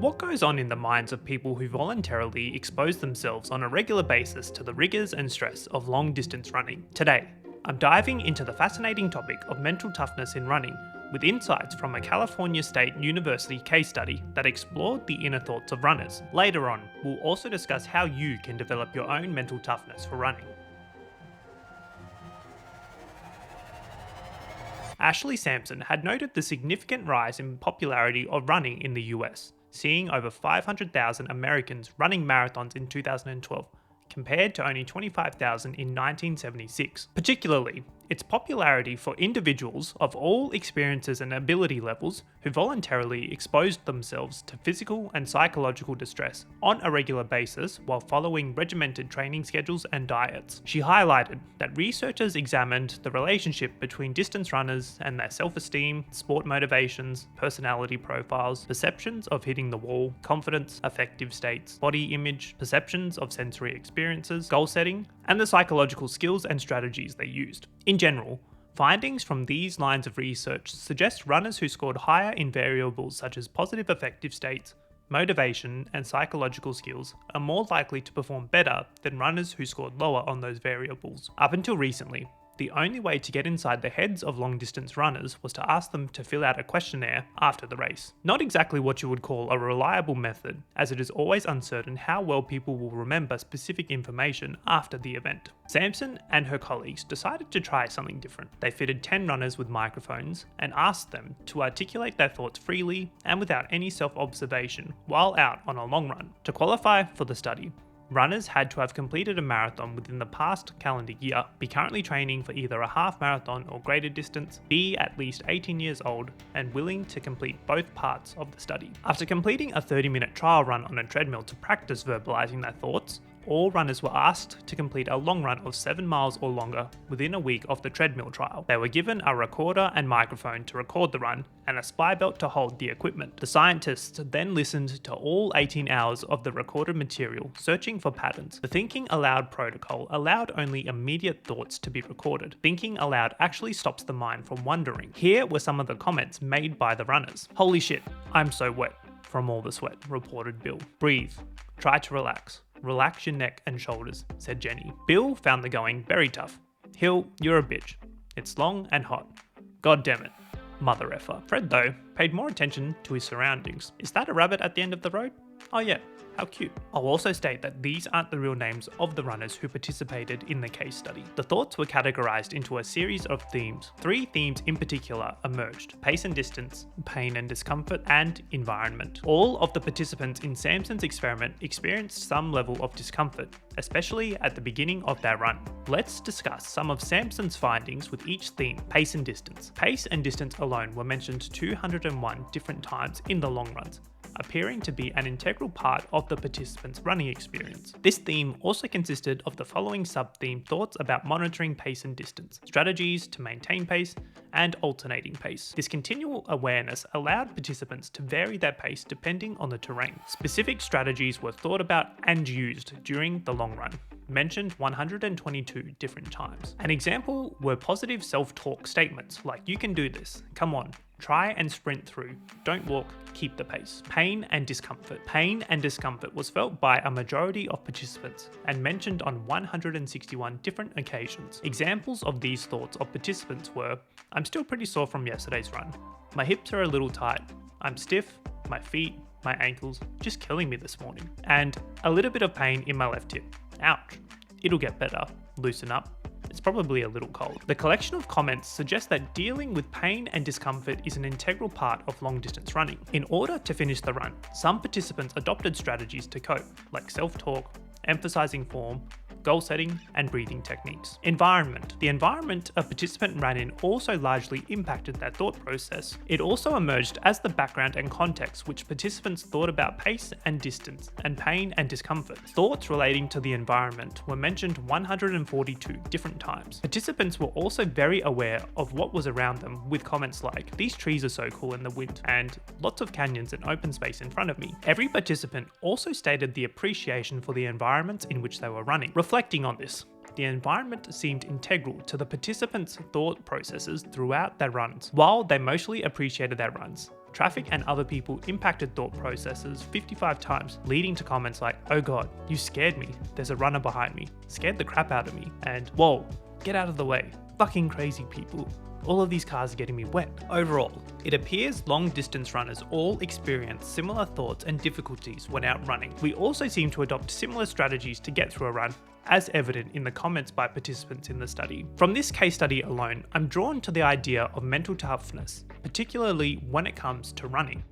What goes on in the minds of people who voluntarily expose themselves on a regular basis to the rigours and stress of long distance running? Today, I'm diving into the fascinating topic of mental toughness in running, with insights from a California State University case study that explored the inner thoughts of runners. Later on, we'll also discuss how you can develop your own mental toughness for running. Ashley Sampson had noted the significant rise in popularity of running in the US, seeing over 500,000 Americans running marathons in 2012, compared to only 25,000 in 1976. Particularly, its popularity for individuals of all experiences and ability levels who voluntarily exposed themselves to physical and psychological distress on a regular basis while following regimented training schedules and diets. She highlighted that researchers examined the relationship between distance runners and their self-esteem, sport motivations, personality profiles, perceptions of hitting the wall, confidence, affective states, body image, perceptions of sensory experiences, goal setting, and the psychological skills and strategies they used. In general, findings from these lines of research suggest runners who scored higher in variables such as positive affective states, motivation, and psychological skills are more likely to perform better than runners who scored lower on those variables. Up until recently, the only way to get inside the heads of long-distance runners was to ask them to fill out a questionnaire after the race. Not exactly what you would call a reliable method, as it is always uncertain how well people will remember specific information after the event. Sampson and her colleagues decided to try something different. They fitted 10 runners with microphones and asked them to articulate their thoughts freely and without any self-observation while out on a long run. To qualify for the study, runners had to have completed a marathon within the past calendar year, be currently training for either a half marathon or greater distance, be at least 18 years old, and willing to complete both parts of the study. After completing a 30-minute trial run on a treadmill to practice verbalizing their thoughts, all runners were asked to complete a long run of 7 miles or longer within a week of the treadmill trial. They were given a recorder and microphone to record the run and a spy belt to hold the equipment. The scientists then listened to all 18 hours of the recorded material, searching for patterns. The thinking aloud protocol allowed only immediate thoughts to be recorded. Thinking aloud actually stops the mind from wandering. Here were some of the comments made by the runners. "Holy shit, I'm so wet from all the sweat," reported Bill. "Breathe. Try to relax. Relax your neck and shoulders," said Jenny. Bill found the going very tough. "Hill, you're a bitch. It's long and hot. God damn it. Mother effer." Fred, though, paid more attention to his surroundings. "Is that a rabbit at the end of the road? Oh yeah, how cute." I'll also state that these aren't the real names of the runners who participated in the case study. The thoughts were categorized into a series of themes. 3 themes in particular emerged: pace and distance, pain and discomfort, and environment. All of the participants in Sampson's experiment experienced some level of discomfort, especially at the beginning of their run. Let's discuss some of Sampson's findings with each theme: pace and distance. Pace and distance alone were mentioned 201 different times in the long runs, appearing to be an integral part of the participants' running experience. This theme also consisted of the following sub-theme: thoughts about monitoring pace and distance, strategies to maintain pace, and alternating pace. This continual awareness allowed participants to vary their pace depending on the terrain. Specific strategies were thought about and used during the long run, mentioned 122 different times. An example were positive self-talk statements like, "You can do this, come on, try and sprint through, don't walk, keep the pace." Pain and discomfort. Pain and discomfort was felt by a majority of participants and mentioned on 161 different occasions. Examples of these thoughts of participants were, "I'm still pretty sore from yesterday's run. My hips are a little tight. I'm stiff, my feet, my ankles, just killing me this morning. And a little bit of pain in my left hip. Ouch. It'll get better. Loosen up. It's probably a little cold." The collection of comments suggests that dealing with pain and discomfort is an integral part of long-distance running. In order to finish the run, some participants adopted strategies to cope, like self-talk, emphasizing form, goal setting, and breathing techniques. Environment. The environment a participant ran in also largely impacted their thought process. It also emerged as the background and context which participants thought about pace and distance, and pain and discomfort. Thoughts relating to the environment were mentioned 142 different times. Participants were also very aware of what was around them, with comments like, "These trees are so cool in the wind," and "Lots of canyons and open space in front of me." Every participant also stated the appreciation for the environments in which they were running. Reflecting on this, the environment seemed integral to the participants' thought processes throughout their runs. While they mostly appreciated their runs, Traffic and other people impacted thought processes 55 times, leading to comments like, "Oh god, you scared me, there's a runner behind me, scared the crap out of me," and "Whoa, get out of the way, fucking crazy people. All of these cars are getting me wet." Overall, it appears long distance runners all experience similar thoughts and difficulties when out running. We also seem to adopt similar strategies to get through a run, as evident in the comments by participants in the study. From this case study alone, I'm drawn to the idea of mental toughness, particularly when it comes to running.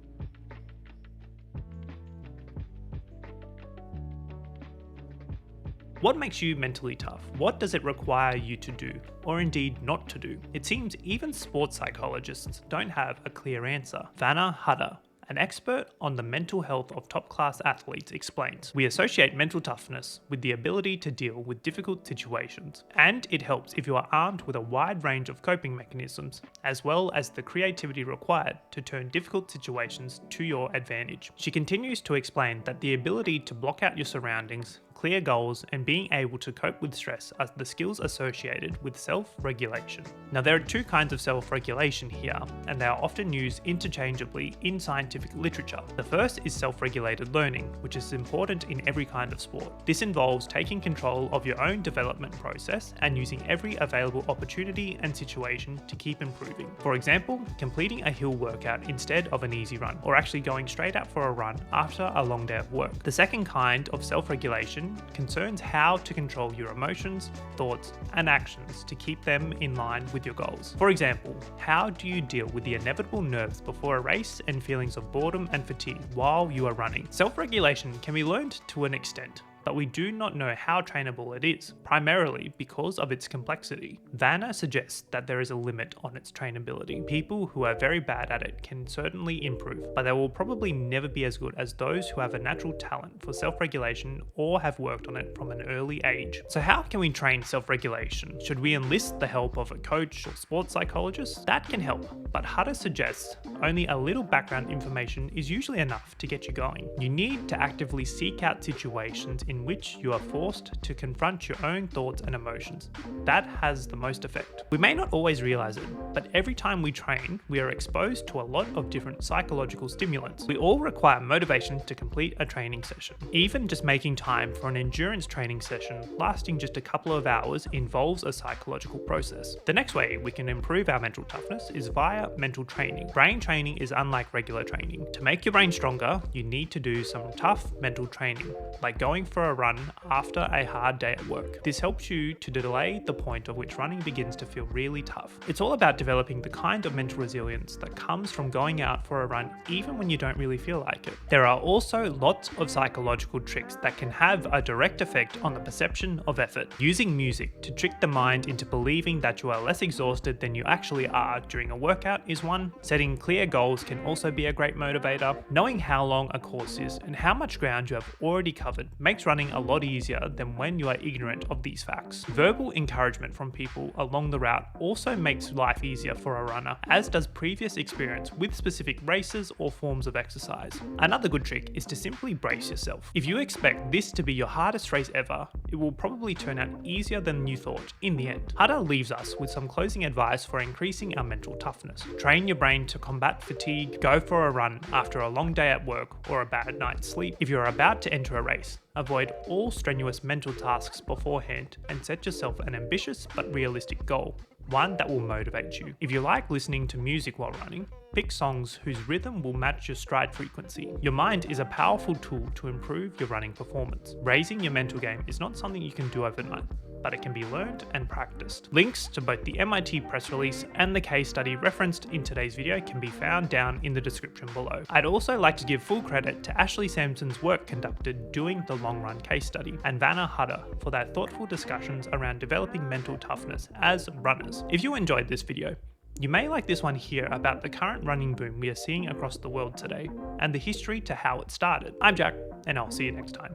What makes you mentally tough? What does it require you to do, or indeed not to do? It seems even sports psychologists don't have a clear answer. Vanna Hutter, an expert on the mental health of top-class athletes, explains, "We associate mental toughness with the ability to deal with difficult situations, and it helps if you are armed with a wide range of coping mechanisms, as well as the creativity required to turn difficult situations to your advantage." She continues to explain that the ability to block out your surroundings, clear goals, and being able to cope with stress are the skills associated with self-regulation. Now, there are two kinds of self-regulation here, and they are often used interchangeably in scientific literature. The first is self-regulated learning, which is important in every kind of sport. This involves taking control of your own development process and using every available opportunity and situation to keep improving. For example, completing a hill workout instead of an easy run, or actually going straight out for a run after a long day of work. The second kind of self-regulation concerns how to control your emotions, thoughts, and actions to keep them in line with your goals. For example, how do you deal with the inevitable nerves before a race and feelings of boredom and fatigue while you are running? Self-regulation can be learned to an extent, but we do not know how trainable it is, primarily because of its complexity. Vanna suggests that there is a limit on its trainability. People who are very bad at it can certainly improve, but they will probably never be as good as those who have a natural talent for self-regulation or have worked on it from an early age. So how can we train self-regulation? Should we enlist the help of a coach or sports psychologist? That can help, but Hutter suggests only a little background information is usually enough to get you going. You need to actively seek out situations in which you are forced to confront your own thoughts and emotions. That has the most effect. We may not always realize it, but every time we train, we are exposed to a lot of different psychological stimulants. We all require motivation to complete a training session. Even just making time for an endurance training session lasting just a couple of hours involves a psychological process. The next way we can improve our mental toughness is via mental training. Brain training is unlike regular training. To make your brain stronger, you need to do some tough mental training, like going for a run after a hard day at work. This helps you to delay the point of which running begins to feel really tough. It's all about developing the kind of mental resilience that comes from going out for a run even when you don't really feel like it. There are also lots of psychological tricks that can have a direct effect on the perception of effort. Using music to trick the mind into believing that you are less exhausted than you actually are during a workout is one. Setting clear goals can also be a great motivator. Knowing how long a course is and how much ground you have already covered makes running a lot easier than when you are ignorant of these facts. Verbal encouragement from people along the route also makes life easier for a runner, as does previous experience with specific races or forms of exercise. Another good trick is to simply brace yourself. If you expect this to be your hardest race ever, it will probably turn out easier than you thought in the end. Hutter leaves us with some closing advice for increasing our mental toughness. Train your brain to combat fatigue. Go for a run after a long day at work or a bad night's sleep. If you're about to enter a race, avoid all strenuous mental tasks beforehand and set yourself an ambitious but realistic goal, one that will motivate you. If you like listening to music while running, pick songs whose rhythm will match your stride frequency. Your mind is a powerful tool to improve your running performance. Raising your mental game is not something you can do overnight, but it can be learned and practiced. Links to both the MIT press release and the case study referenced in today's video can be found down in the description below. I'd also like to give full credit to Ashley Sampson's work conducted doing the long run case study, and Vanna Hutter for their thoughtful discussions around developing mental toughness as runners. If you enjoyed this video, you may like this one here about the current running boom we are seeing across the world today, and the history to how it started. I'm Jack, and I'll see you next time.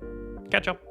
Catch up.